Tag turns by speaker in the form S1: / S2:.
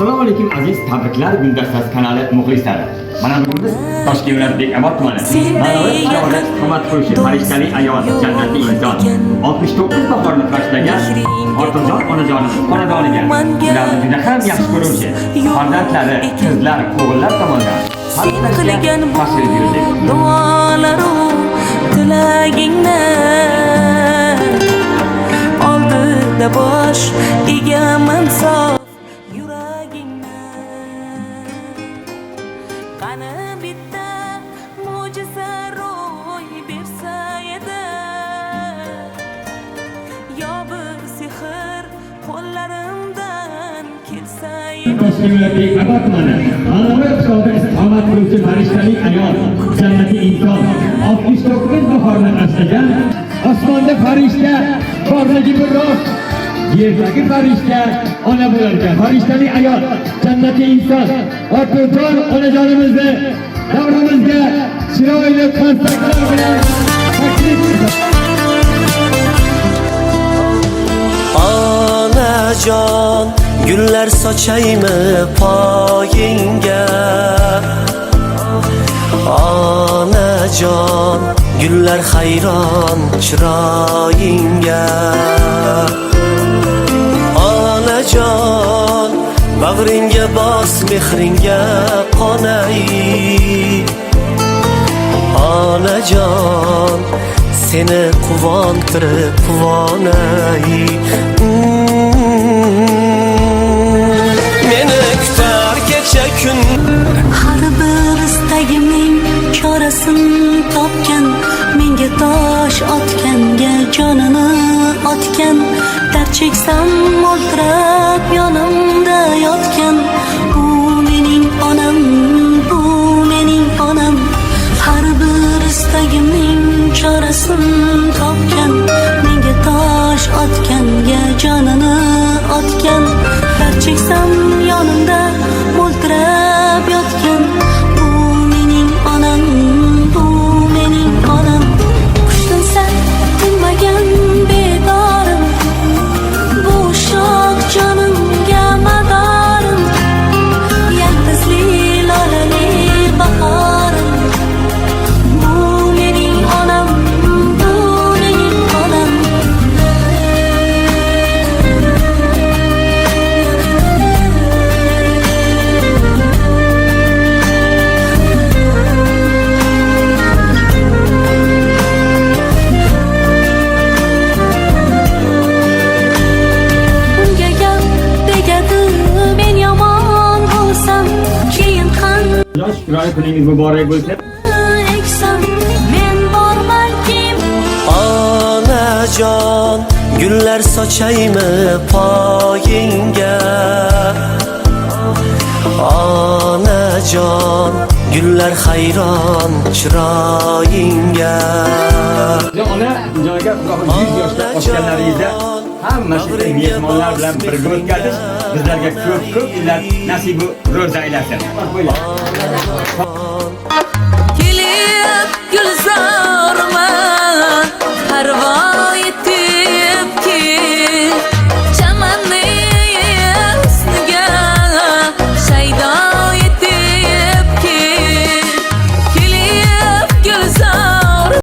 S1: Assalomu alaykum aziz Tabriklar Guldastasi kanali muxlislari. Mana bugun biz Toshkent viloyati Bekobod tumani Manavi qishlog'ida istiqomat qiluvchi farishtali ayol jannatli inson 69 bahorni qarshalagan Xotinjon onajonimiz xonadoniga ularni juda ham yaxshi ko'ruvchi farzandlari, qizlar, o'g'illar tomonidan
S2: qilgan
S1: tashrif buyurdik.
S2: duolaru tilagingni oldida bosh egaman sof yuragingni qani bitta mo'jiza ro'y bersa edi yo bir sehr qo'llarimdan kelsa edi.
S1: Toshkent viloyati Bekobod tumani Manavi qishlog'ida istiqomat qiluvchi farishtali ayol jannatli inson 69 bahorni qarshalagan osmonda farishta borligi bir rost, yerdagi farishta ona bo'larkan. Farishtali ayol jannatli inson Xotinjon onajonimizni davramizga chiroyli konsertlar bilan taklif etamiz.
S3: Onajon, gullar sochaymi poyingga? Onajon, gullar hayron chiroyingga. Onajon, bag'ringga bos mehringga qonay. Onajon, seni quvontirib quvonay. Meni kutar kecha kun.
S2: Har bir istagimning chorasini topgan, menga tosh otganga jonini otgan, dard cheksam mo'ltirab yonimda yotgan. Bu mening onam, bu mening onam. Har bir istagimning chorasini topgan, menga tosh otganga jonini otgan, dard cheksam yonimda mo'ltirab yotgan. Bu mening onam, bu mening onam. Qushtinsa tinmagan bedorim, bu shoh jonimga madorim. Yaltizli lolali bahorim. Bu mening onam, bu mening onam. Unga gap tegadi, men yomon bo'lsam, keyin qanday
S1: Shukrona kuningiz muborak bo'lsin.
S2: eksam, men borman kim?
S3: Onajon, gullar sochaymi poyingga? Onajon, gullar hayron chiroyingga.
S1: Ona joyga 100 yoshga oshganlaringizda hamma shu mehmonlar bilan birga o'tkazish bizlarga ko'p yillar nasibu ro'za aylasin.
S3: Onajon,